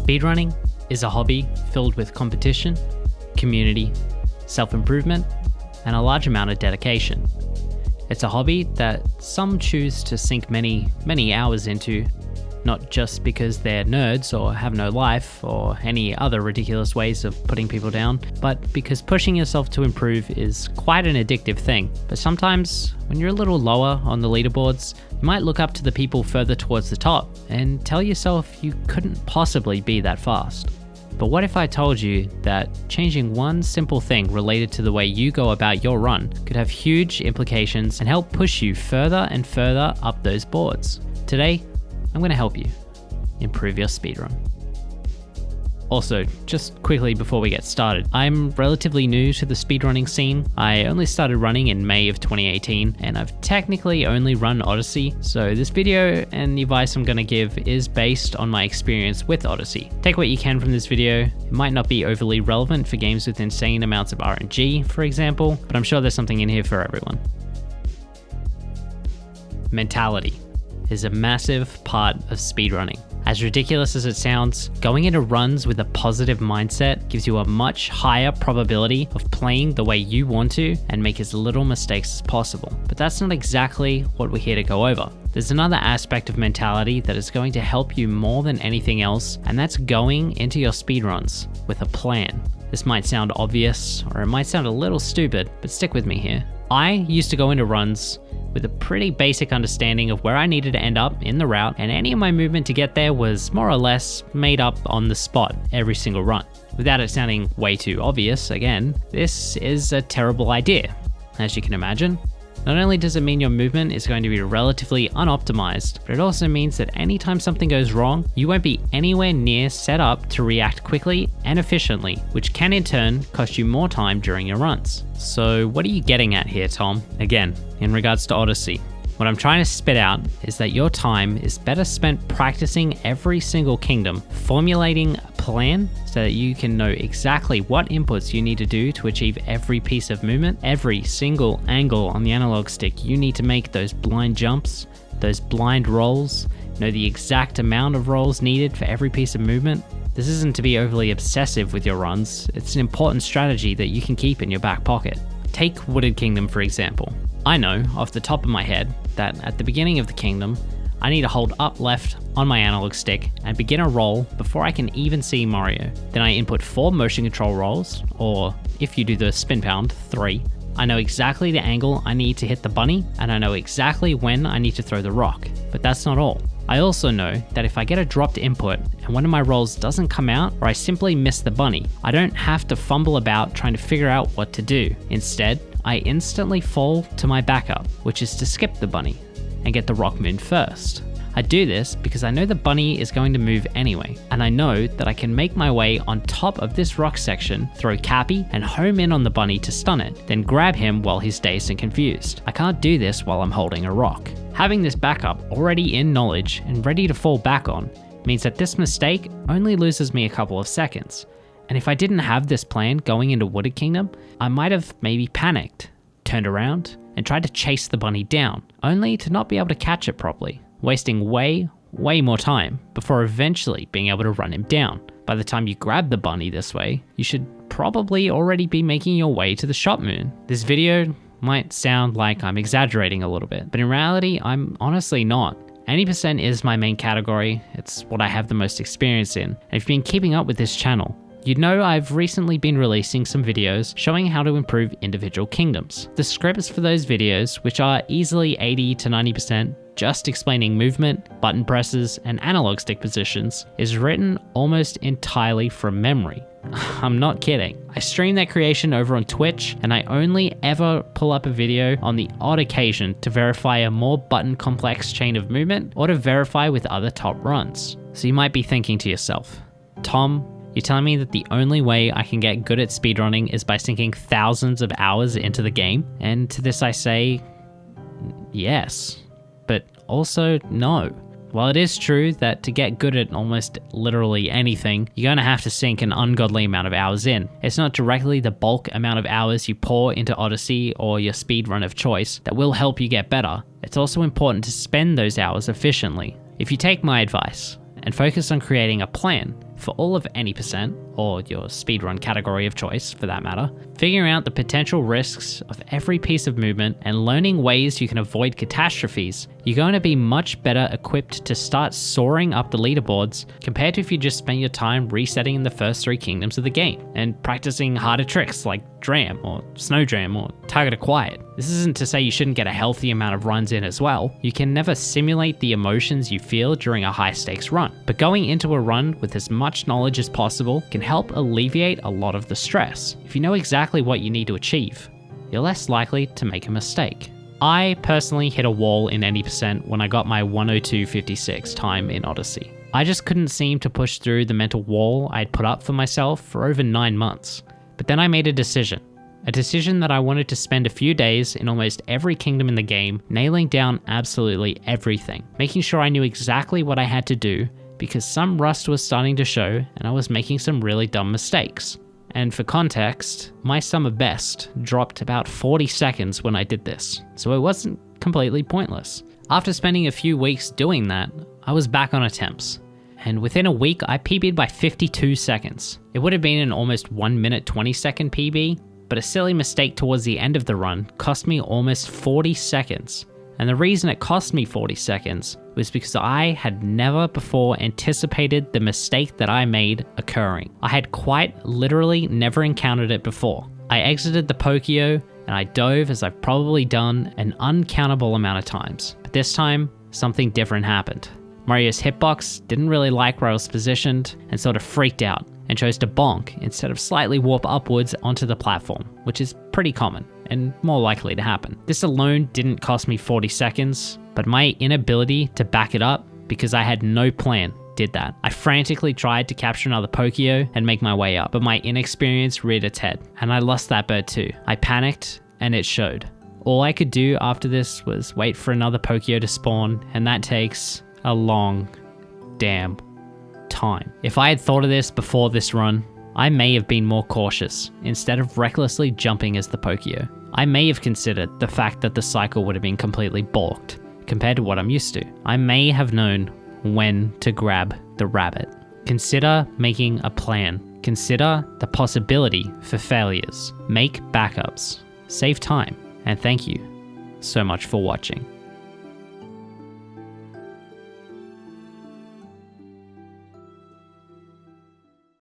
Speedrunning is a hobby filled with competition, community, self-improvement, and a large amount of dedication. It's a hobby that some choose to sink many hours into, not just because they're nerds or have no life or any other ridiculous ways of putting people down, but because pushing yourself to improve is quite an addictive thing. But sometimes, when you're a little lower on the leaderboards, you might look up to the people further towards the top and tell yourself you couldn't possibly be that fast. But what if I told you that changing one simple thing related to the way you go about your run could have huge implications and help push you further and further up those boards? Today, I'm going to help you improve your speedrun. Also, just quickly before we get started, I'm relatively new to the speedrunning scene. I only started running in May of 2018, and I've technically only run Odyssey, so this video and the advice I'm going to give is based on my experience with Odyssey. Take what you can from this video. It might not be overly relevant for games with insane amounts of RNG, for example, but I'm sure there's something in here for everyone. Mentality is a massive part of speedrunning. As ridiculous as it sounds, going into runs with a positive mindset gives you a much higher probability of playing the way you want to and make as little mistakes as possible. But that's not exactly what we're here to go over. There's another aspect of mentality that is going to help you more than anything else, and that's going into your speedruns with a plan. This might sound obvious, or it might sound a little stupid, but stick with me here. I used to go into runs with a pretty basic understanding of where I needed to end up in the route, and any of my movement to get there was more or less made up on the spot every single run. Without it sounding way too obvious, again, this is a terrible idea. As you can imagine, not only does it mean your movement is going to be relatively unoptimized, but it also means that anytime something goes wrong, you won't be anywhere near set up to react quickly and efficiently, which can in turn cost you more time during your runs. So what are you getting at here, Tom? Again, in regards to Odyssey, what I'm trying to spit out is that your time is better spent practicing every single kingdom, formulating a plan so that you can know exactly what inputs you need to do to achieve every piece of movement, every single angle on the analog stick you need to make those blind jumps, those blind rolls, know the exact amount of rolls needed for every piece of movement. This isn't to be overly obsessive with your runs, it's an important strategy that you can keep in your back pocket. Take Wooded Kingdom for example. I know off the top of my head that at the beginning of the kingdom, I need to hold up left on my analog stick and begin a roll before I can even see Mario. Then I input 4 motion control rolls, or if you do the spin pound, 3. I know exactly the angle I need to hit the bunny, and I know exactly when I need to throw the rock. But that's not all. I also know that if I get a dropped input and one of my rolls doesn't come out, or I simply miss the bunny, I don't have to fumble about trying to figure out what to do. Instead, I instantly fall to my backup, which is to skip the bunny and get the rock moon first. I do this because I know the bunny is going to move anyway, and I know that I can make my way on top of this rock section, throw Cappy, and home in on the bunny to stun it, then grab him while he's dazed and confused. I can't do this while I'm holding a rock. Having this backup already in knowledge and ready to fall back on means that this mistake only loses me a couple of seconds. And if I didn't have this plan going into Wooded Kingdom, I might have maybe panicked, turned around, and tried to chase the bunny down, only to not be able to catch it properly, wasting way more time before eventually being able to run him down. By the time you grab the bunny this way, you should probably already be making your way to the shop moon. This video might sound like I'm exaggerating a little bit, but in reality, I'm honestly not. 80% is my main category. It's what I have the most experience in. And if you've been keeping up with this channel, you'd know I've recently been releasing some videos showing how to improve individual kingdoms. The scripts for those videos, which are easily 80 to 90% just explaining movement, button presses, and analog stick positions, is written almost entirely from memory. I'm not kidding. I stream that creation over on Twitch, and I only ever pull up a video on the odd occasion to verify a more button complex chain of movement or to verify with other top runs. So you might be thinking to yourself, Tom, you're telling me that the only way I can get good at speedrunning is by sinking thousands of hours into the game? And to this I say, yes, but also no. While it is true that to get good at almost literally anything, you're going to have to sink an ungodly amount of hours in. It's not directly the bulk amount of hours you pour into Odyssey or your speedrun of choice that will help you get better. It's also important to spend those hours efficiently. If you take my advice and focus on creating a plan, for all of any percent, or your speedrun category of choice for that matter, figuring out the potential risks of every piece of movement and learning ways you can avoid catastrophes, you're going to be much better equipped to start soaring up the leaderboards compared to if you just spent your time resetting in the first 3 kingdoms of the game and practicing harder tricks like Dram or Snowdram or Target Acquired. This isn't to say you shouldn't get a healthy amount of runs in as well. You can never simulate the emotions you feel during a high stakes run, but going into a run with as much knowledge as possible can help alleviate a lot of the stress. If you know exactly what you need to achieve, you're less likely to make a mistake. I personally hit a wall in any percent when I got my 102.56 time in Odyssey. I just couldn't seem to push through the mental wall I'd put up for myself for over 9 months. But then I made a decision that I wanted to spend a few days in almost every kingdom in the game, nailing down absolutely everything, making sure I knew exactly what I had to do because some rust was starting to show and I was making some really dumb mistakes. And for context, my summer best dropped about 40 seconds when I did this, so it wasn't completely pointless. After spending a few weeks doing that, I was back on attempts. And within a week, I PB'd by 52 seconds. It would have been an almost 1 minute 20 second PB, but a silly mistake towards the end of the run cost me almost 40 seconds. And the reason it cost me 40 seconds was because I had never before anticipated the mistake that I made occurring. I had quite literally never encountered it before. I exited the Pokio and I dove as I've probably done an uncountable amount of times. But this time, something different happened. Mario's hitbox didn't really like where I was positioned and sort of freaked out and chose to bonk instead of slightly warp upwards onto the platform, which is pretty common and more likely to happen. This alone didn't cost me 40 seconds, but my inability to back it up because I had no plan did that. I frantically tried to capture another Pokio and make my way up, but my inexperience reared its head and I lost that bird too. I panicked and it showed. All I could do after this was wait for another Pokio to spawn, and that takes a long damn time. If I had thought of this before this run, I may have been more cautious instead of recklessly jumping as the Pokio. I may have considered the fact that the cycle would have been completely balked compared to what I'm used to. I may have known when to grab the rabbit. Consider making a plan. Consider the possibility for failures. Make backups. Save time. And thank you so much for watching.